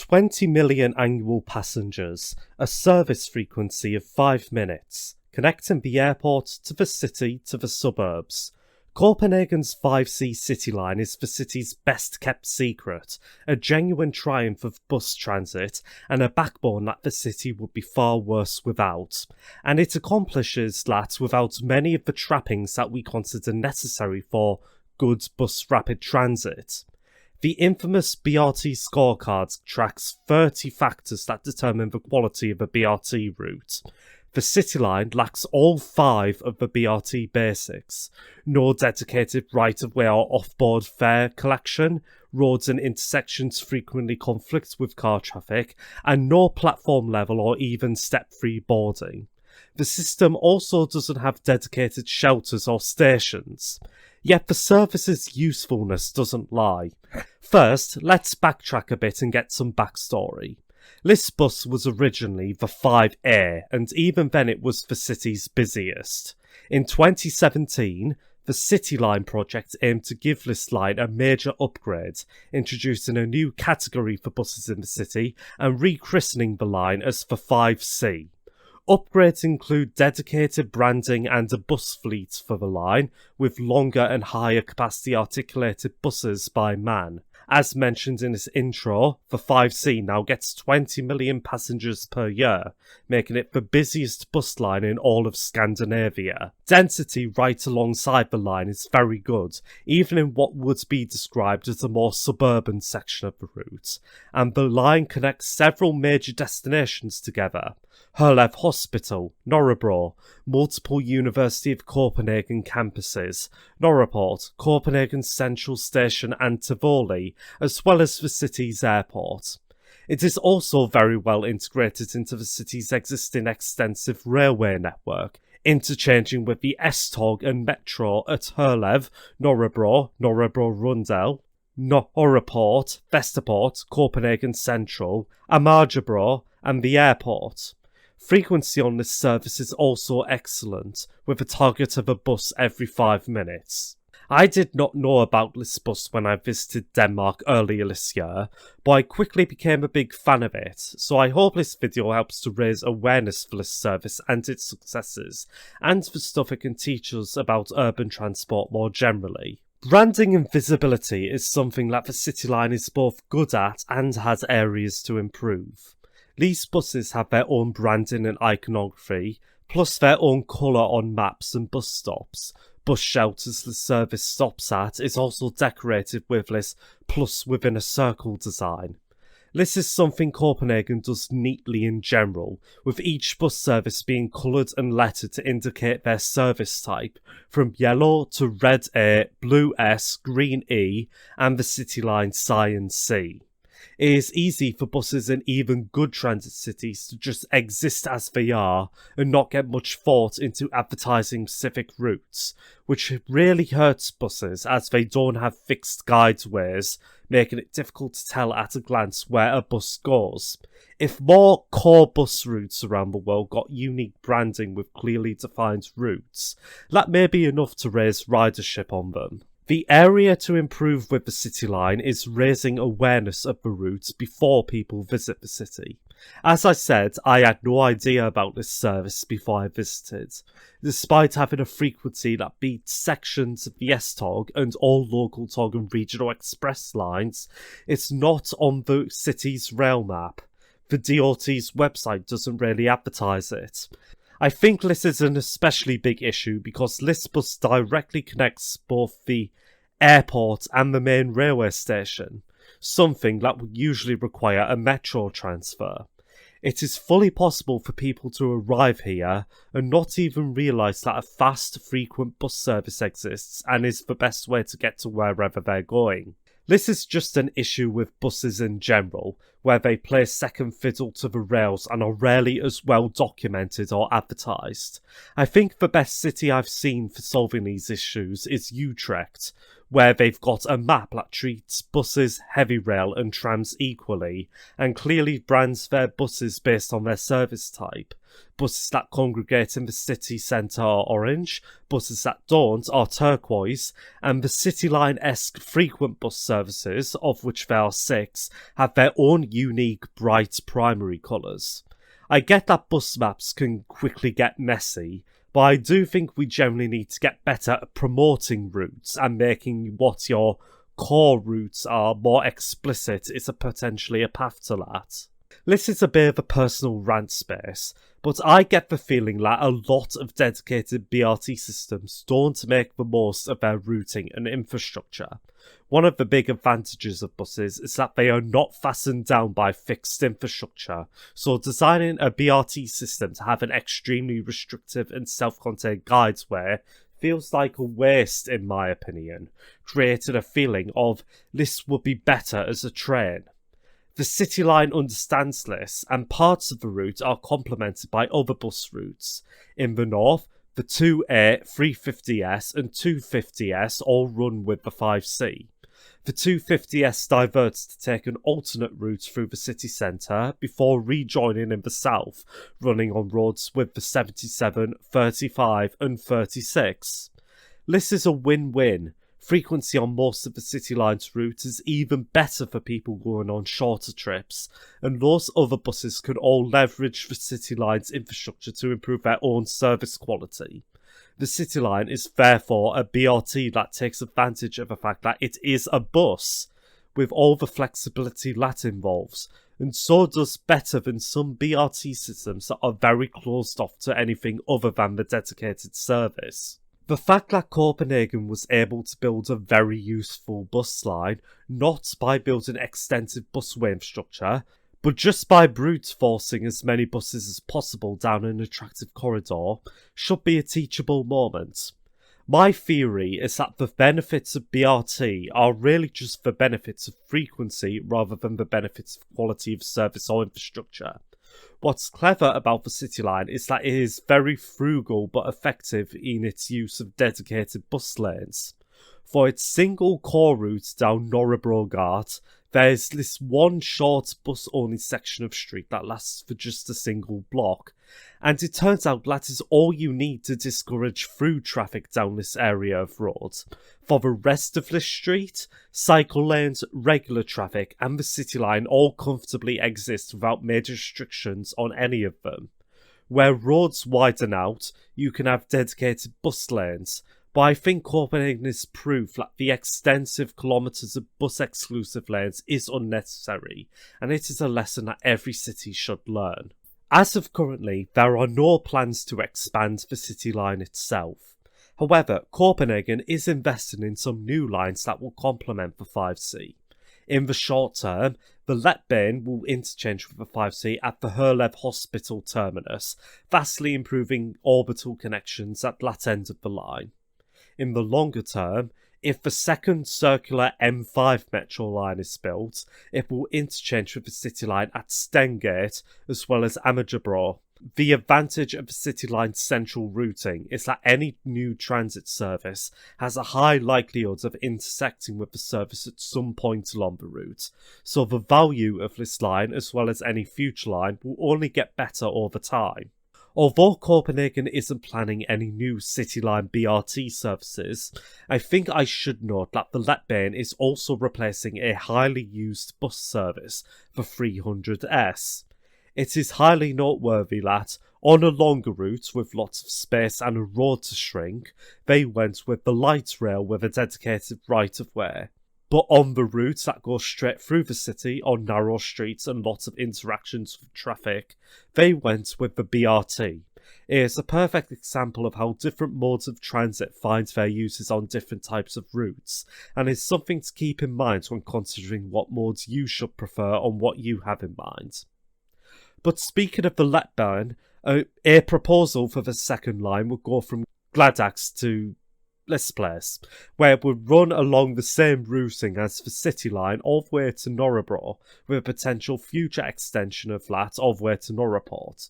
20 million annual passengers, a service frequency of 5 minutes, connecting the airport to the city to the suburbs. Copenhagen's 5C Cityline is the city's best kept secret, a genuine triumph of bus transit and a backbone that the city would be far worse without. And it accomplishes that without many of the trappings that we consider necessary for good bus rapid transit. The infamous BRT scorecard tracks 30 factors that determine the quality of a BRT route. The Cityline lacks all 5 of the BRT basics: no dedicated right-of-way or off-board fare collection, roads and intersections frequently conflict with car traffic, and no platform level or even step-free boarding. The system also doesn't have dedicated shelters or stations. Yet the service's usefulness doesn't lie. First, let's backtrack a bit and get some backstory. This bus was originally the 5A, and even then it was the city's busiest. In 2017, the Cityline project aimed to give this line a major upgrade, introducing a new category for buses in the city and rechristening the line as the 5C. Upgrades include dedicated branding and a bus fleet for the line, with longer and higher capacity articulated buses by MAN. As mentioned in this intro, the 5C now gets 20 million passengers per year, making it the busiest bus line in all of Scandinavia. Density right alongside the line is very good, even in what would be described as a more suburban section of the route, and the line connects several major destinations together: Herlev Hospital, Nørrebro, multiple University of Copenhagen campuses, Nørreport, Copenhagen Central Station and Tivoli, as well as the city's airport. It is also very well integrated into the city's existing extensive railway network, interchanging with the S-Tog and metro at Herlev, Nørrebro, Nørrebro Rundel, Nørreport, Vesterport, Copenhagen Central, Amagerbro, and the airport. Frequency on this service is also excellent, with a target of a bus every 5 minutes. I did not know about this bus when I visited Denmark earlier this year, but I quickly became a big fan of it, so I hope this video helps to raise awareness for this service and its successes, and the stuff it can teach us about urban transport more generally. Branding and visibility is something that the Cityline is both good at and has areas to improve. These buses have their own branding and iconography, plus their own colour on maps and bus stops. Bus shelters the service stops at is also decorated with this plus within a circle design. This is something Copenhagen does neatly in general, with each bus service being coloured and lettered to indicate their service type, from yellow to red A, blue S, green E, and the Cityline cyan C. It is easy for buses in even good transit cities to just exist as they are and not get much thought into advertising specific routes, which really hurts buses as they don't have fixed guideways, making it difficult to tell at a glance where a bus goes. If more core bus routes around the world got unique branding with clearly defined routes, that may be enough to raise ridership on them. The area to improve with the Cityline is raising awareness of the route before people visit the city. As I said, I had no idea about this service before I visited. Despite having a frequency that beats sections of the S-Tog and all local Tog and regional express lines, it's not on the city's rail map. The DOT's website doesn't really advertise it. I think this is an especially big issue because this bus directly connects both the airport and the main railway station, something that would usually require a metro transfer. It is fully possible for people to arrive here and not even realise that a fast, frequent bus service exists and is the best way to get to wherever they're going. This is just an issue with buses in general, where they play second fiddle to the rails and are rarely as well documented or advertised. I think the best city I've seen for solving these issues is Utrecht, where they've got a map that treats buses, heavy rail and trams equally, and clearly brands their buses based on their service type. Buses that congregate in the city centre are orange, buses that don't are turquoise, and the Cityline-esque frequent bus services, of which there are 6, have their own unique bright primary colours. I get that bus maps can quickly get messy, but I do think we generally need to get better at promoting routes and making what your core routes are more explicit is potentially a path to that. This is a bit of a personal rant space, but I get the feeling that a lot of dedicated BRT systems don't make the most of their routing and infrastructure. One of the big advantages of buses is that they are not fastened down by fixed infrastructure, so designing a BRT system to have an extremely restrictive and self-contained guideway feels like a waste in my opinion, creating a feeling of this would be better as a train. The Cityline understands this, and parts of the route are complemented by other bus routes. In the north, the 2A, 350S and 250S all run with the 5C. The 250S diverts to take an alternate route through the city centre before rejoining in the south, running on roads with the 77, 35 and 36. This is a win-win. Frequency on most of the Cityline's routes is even better for people going on shorter trips, and those other buses can all leverage the Cityline's infrastructure to improve their own service quality. The Cityline is therefore a BRT that takes advantage of the fact that it is a bus, with all the flexibility that involves, and so does better than some BRT systems that are very closed off to anything other than the dedicated service. The fact that Copenhagen was able to build a very useful bus line, not by building extensive busway infrastructure, but just by brute forcing as many buses as possible down an attractive corridor, should be a teachable moment. My theory is that the benefits of BRT are really just the benefits of frequency rather than the benefits of quality of service or infrastructure. What's clever about the Cityline is that it is very frugal but effective in its use of dedicated bus lanes. For its single core route down Nørrebrogade, there's this one short bus-only section of street that lasts for just a single block, and it turns out that is all you need to discourage through traffic down this area of road. For the rest of this street, cycle lanes, regular traffic and the Cityline all comfortably exist without major restrictions on any of them. Where roads widen out, you can have dedicated bus lanes, but I think Copenhagen is proof that the extensive kilometres of bus-exclusive lanes is unnecessary, and it is a lesson that every city should learn. As of currently, there are no plans to expand the Cityline itself. However, Copenhagen is investing in some new lines that will complement the 5C. In the short term, the Letbane will interchange with the 5C at the Herlev Hospital terminus, vastly improving orbital connections at that end of the line. In the longer term, if the second circular M5 metro line is built, it will interchange with the Cityline at Stengate as well as Amagerbro. The advantage of the Cityline's central routing is that any new transit service has a high likelihood of intersecting with the service at some point along the route, so the value of this line as well as any future line will only get better over time. Although Copenhagen isn't planning any new Cityline BRT services, I think I should note that the Letbane is also replacing a highly used bus service, the 300S. It is highly noteworthy that, on a longer route with lots of space and a road to shrink, they went with the light rail with a dedicated right-of-way. But on the routes that go straight through the city on narrow streets and lots of interactions with traffic, they went with the BRT. It is a perfect example of how different modes of transit find their uses on different types of routes, and is something to keep in mind when considering what modes you should prefer on what you have in mind. But speaking of the Letbane, a proposal for the second line would go from Gladaks to this place, where it would run along the same routing as the Cityline all the way to Nørrebro, with a potential future extension of that all the way to Nørreport.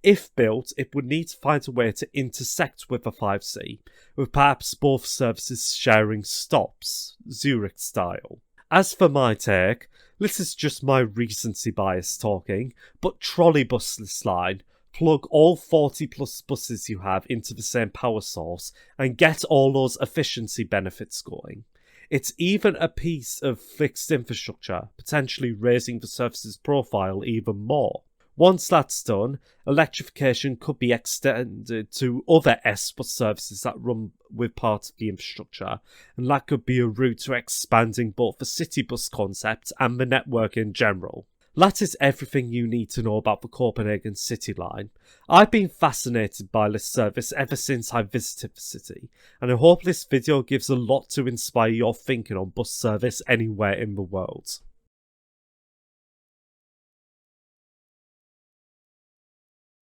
If built, it would need to find a way to intersect with a 5C, with perhaps both services sharing stops, Zurich style. As for my take, this is just my recency bias talking, but trolleybus this line, plug all 40 plus buses you have into the same power source and get all those efficiency benefits going. It's even a piece of fixed infrastructure, potentially raising the service's profile even more. Once that's done, electrification could be extended to other S-Bus services that run with part of the infrastructure, and that could be a route to expanding both the city bus concept and the network in general. That is everything you need to know about the Copenhagen Cityline. I've been fascinated by this service ever since I visited the city, and I hope this video gives a lot to inspire your thinking on bus service anywhere in the world.